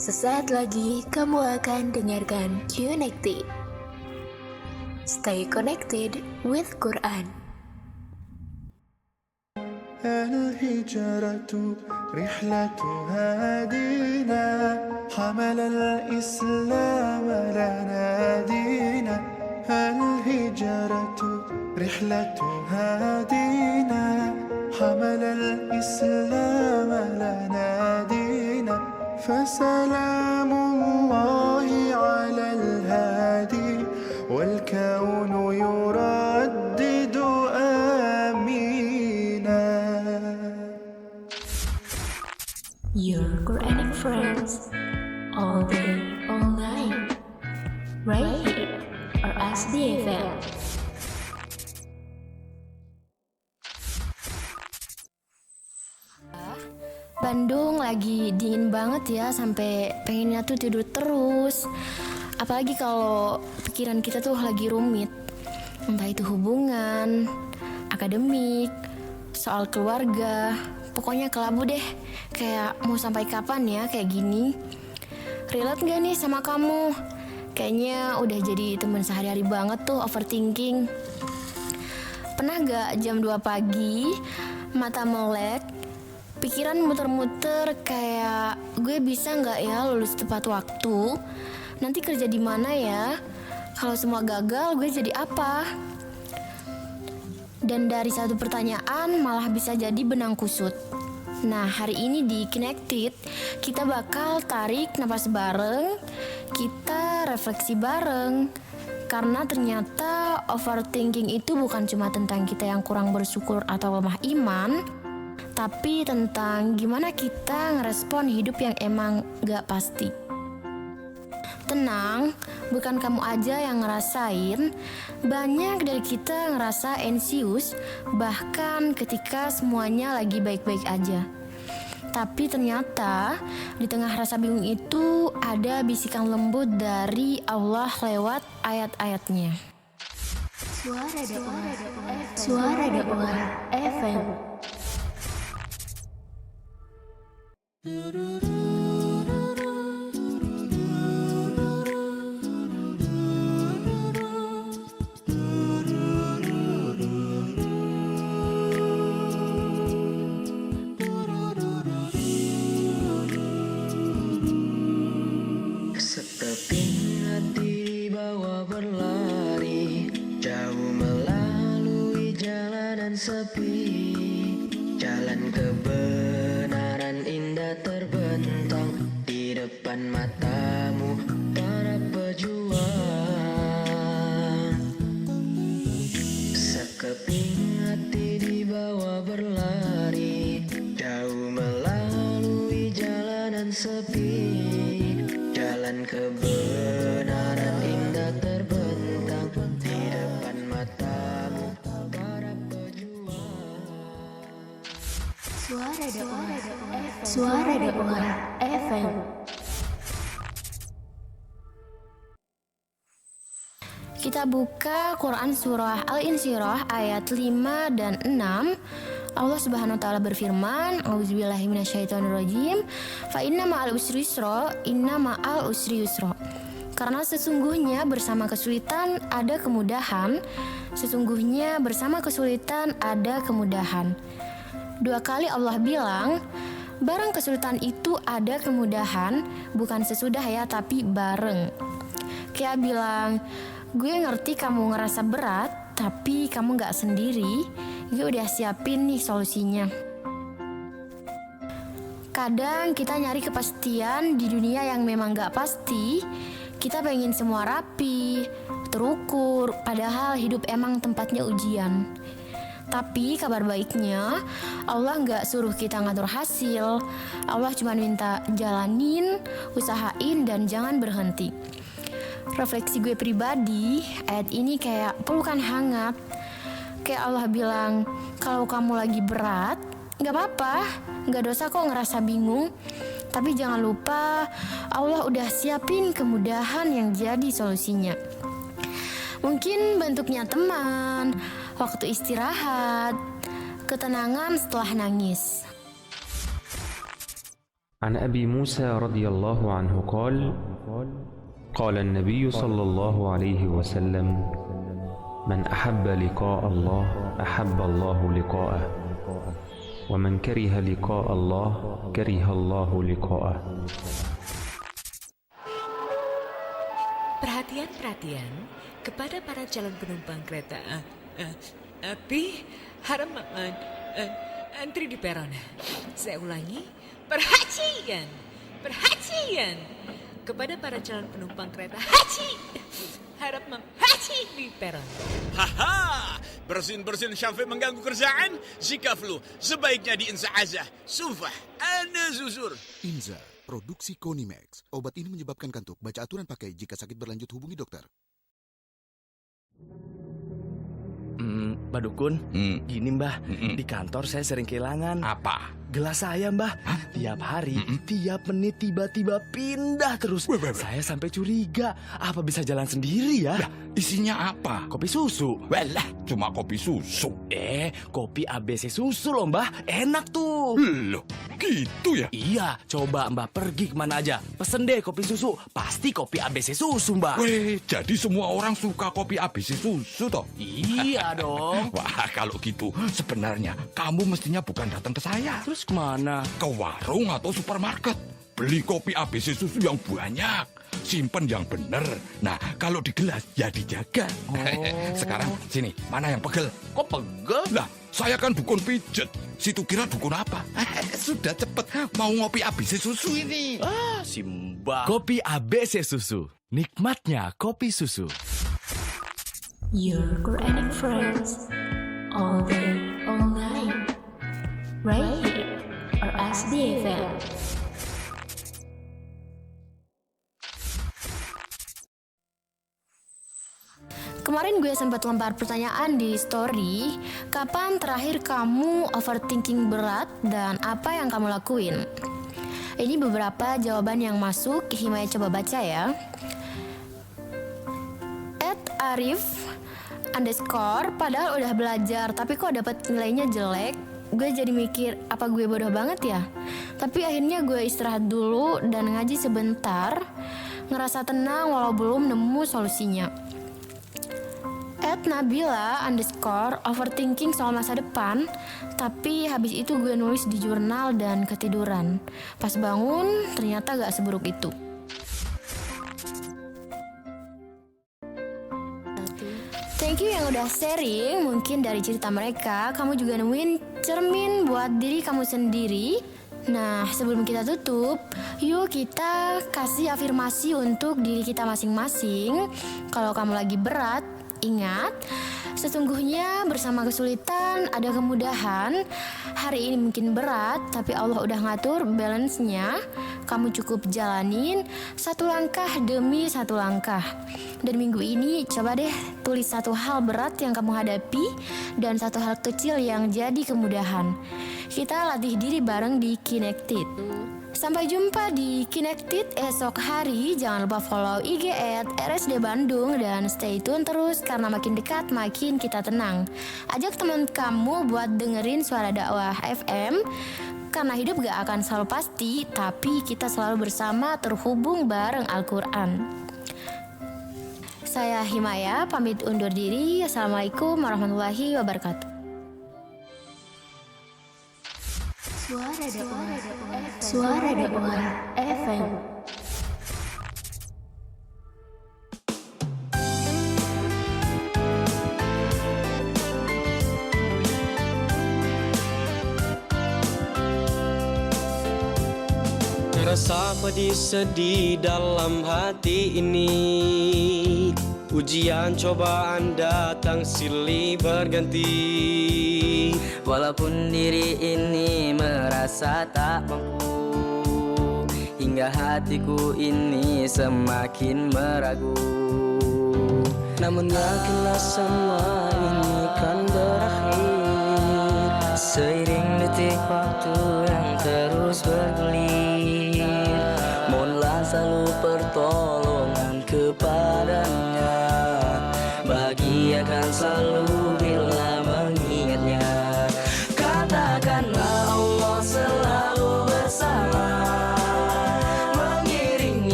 Sesaat lagi kamu akan dengarkan Connected. Stay connected with Quran. الهجرة رحلة هادينا حمل الإسلام لنا دينا الهجرة رحلة هادينا حمل الإسلام لنا دينا فسلام الله على الهادي والكون يردد آمينا. Your Quranic friends, all day, all night, right here or SDFM. Bandung lagi dingin banget ya, sampai pengennya tuh tidur terus. Apalagi kalau pikiran kita tuh lagi rumit, entah itu hubungan, akademik, soal keluarga. Pokoknya kelabu deh, kayak mau sampai kapan ya kayak gini. Relate gak nih sama kamu? Kayaknya udah jadi teman sehari-hari banget tuh overthinking. Pernah gak jam 2 pagi, mata melek, pikiran muter-muter kayak gue bisa nggak ya lulus tepat waktu? Nanti kerja di mana ya? Kalau semua gagal, gue jadi apa? Dan dari satu pertanyaan malah bisa jadi benang kusut. Nah, hari ini di Connected kita bakal tarik napas bareng, kita refleksi bareng. Karena ternyata overthinking itu bukan cuma tentang kita yang kurang bersyukur atau lemah iman, tapi tentang gimana kita ngerespon hidup yang emang gak pasti. Tenang, bukan kamu aja yang ngerasain. Banyak dari kita ngerasa anxious, bahkan ketika semuanya lagi baik-baik aja. Tapi ternyata di tengah rasa bingung itu ada bisikan lembut dari Allah lewat ayat-ayatnya. Suara dakwah FM. Sekeping hati dibawa berlari, jauh melalui jalanan sepi. Jalan kebenaran indah terbentang di depan matamu, para pejuang. Sekeping hati dibawa berlari, jauh melalui jalanan sepi. Jalan kebenaran indah terbentang di depan matamu, para pejuang. Suara dakwah FM. Kita buka Quran surah Al-Insyirah ayat 5 dan 6. Allah Subhanahu wa taala berfirman, A'udzubillahi minasyaitonirrajim. Fa inna ma'al usri yusra, inna ma'al usri yusra. Karena sesungguhnya bersama kesulitan ada kemudahan, sesungguhnya bersama kesulitan ada kemudahan. 2 kali Allah bilang, bareng kesulitan itu ada kemudahan, bukan sesudah ya, tapi bareng. Kayak bilang, gue ngerti kamu ngerasa berat, tapi kamu gak sendiri. Gue udah siapin nih solusinya. Kadang kita nyari kepastian di dunia yang memang gak pasti. Kita pengen semua rapi, terukur, padahal hidup emang tempatnya ujian. Tapi kabar baiknya, Allah gak suruh kita ngatur hasil. Allah cuma minta jalanin, usahain, dan jangan berhenti. Refleksi gue pribadi, ayat ini kayak pelukan hangat. Kayak Allah bilang, kalau kamu lagi berat, gak apa-apa, gak dosa kok ngerasa bingung. Tapi jangan lupa, Allah udah siapin kemudahan yang jadi solusinya. Mungkin bentuknya teman, waktu istirahat, ketenangan setelah nangis. عن أبي موسى رضي الله عنه قال قال النبي صلى الله عليه وسلم من أحب لقاء الله أحب الله لقاءه ومن كره لقاء الله كره الله لقاءه. Perhatian kepada para calon penumpang kereta api, harap antri di peron. Saya ulangi, perhatian kepada para calon penumpang kereta harap haji di peron. Haha, bersin Syafiq mengganggu kerjaan. Jika flu, sebaiknya diinsa'azah. Sufah, ana zuzur. Inza, produksi Konimax. Obat ini menyebabkan kantuk. Baca aturan pakai. Jika sakit berlanjut hubungi dokter. Mbak Dukun, gini Mbah, di kantor saya sering kehilangan. Apa? Gelas saya Mbah, tiap hari, tiap menit tiba-tiba pindah terus. Saya sampai curiga, apa bisa jalan sendiri ya? Isinya apa? Kopi susu. Walah, cuma kopi susu. Kopi ABC susu loh Mbah, enak tuh. Loh, gitu ya? Iya, coba Mbah pergi kemana aja, pesen deh kopi susu, pasti kopi ABC susu Mbah. Weh, jadi semua orang suka kopi ABC susu toh? Iya dong. Wah, kalau gitu sebenarnya kamu mestinya bukan datang ke saya. Terus kemana? Ke warung atau supermarket. Beli kopi ABC susu yang banyak. Simpen yang bener. Nah, kalau di gelas ya dijaga. Sekarang sini, mana yang pegel? Kok pegel? Lah, saya kan dukun pijet. Situ kira dukun apa? Sudah cepet, mau ngopi ABC susu ini. Si Mbah. Kopi ABC susu. Nikmatnya kopi susu. Your Quranic friends, all day, all night, right here or SDFM. Kemarin gue sempat lempar pertanyaan di story, kapan terakhir kamu overthinking berat dan apa yang kamu lakuin? Ini beberapa jawaban yang masuk, Himaya coba baca ya. @arif_, padahal udah belajar tapi kok dapat nilainya jelek. Gue jadi mikir, apa gue bodoh banget ya? Tapi akhirnya gue istirahat dulu dan ngaji sebentar, ngerasa tenang walau belum nemu solusinya. @nabila_, overthinking soal masa depan, tapi habis itu gue nulis di jurnal dan ketiduran. Pas bangun ternyata gak seburuk itu. Thank you yang udah sharing. Mungkin dari cerita mereka kamu juga nemuin cermin buat diri kamu sendiri. Nah, sebelum kita tutup, yuk kita kasih afirmasi untuk diri kita masing-masing. Kalau kamu lagi berat, ingat, sesungguhnya bersama kesulitan ada kemudahan. Hari ini mungkin berat, tapi Allah udah ngatur balance-nya. Kamu cukup jalanin satu langkah demi satu langkah. Dan minggu ini coba deh tulis satu hal berat yang kamu hadapi dan satu hal kecil yang jadi kemudahan. Kita latih diri bareng di Kinected. Sampai jumpa di Kinected esok hari. Jangan lupa follow IG @RSD Bandung dan stay tune terus karena makin dekat makin kita tenang. Ajak teman kamu buat dengerin Suara Dakwah FM. Karena hidup gak akan selalu pasti, tapi kita selalu bersama terhubung bareng Al-Quran. Saya Himaya, pamit undur diri. Assalamualaikum warahmatullahi wabarakatuh. Suara Dakwah FM. Rasa pedih sedih dalam hati ini, ujian cobaan datang silih berganti. Walaupun diri ini merasa tak mampu, hingga hatiku ini semakin meragu. Namun yakinlah semua ini kan berakhir, seiring detik waktu yang terus bergulir. Mohonlah selalu pertolongan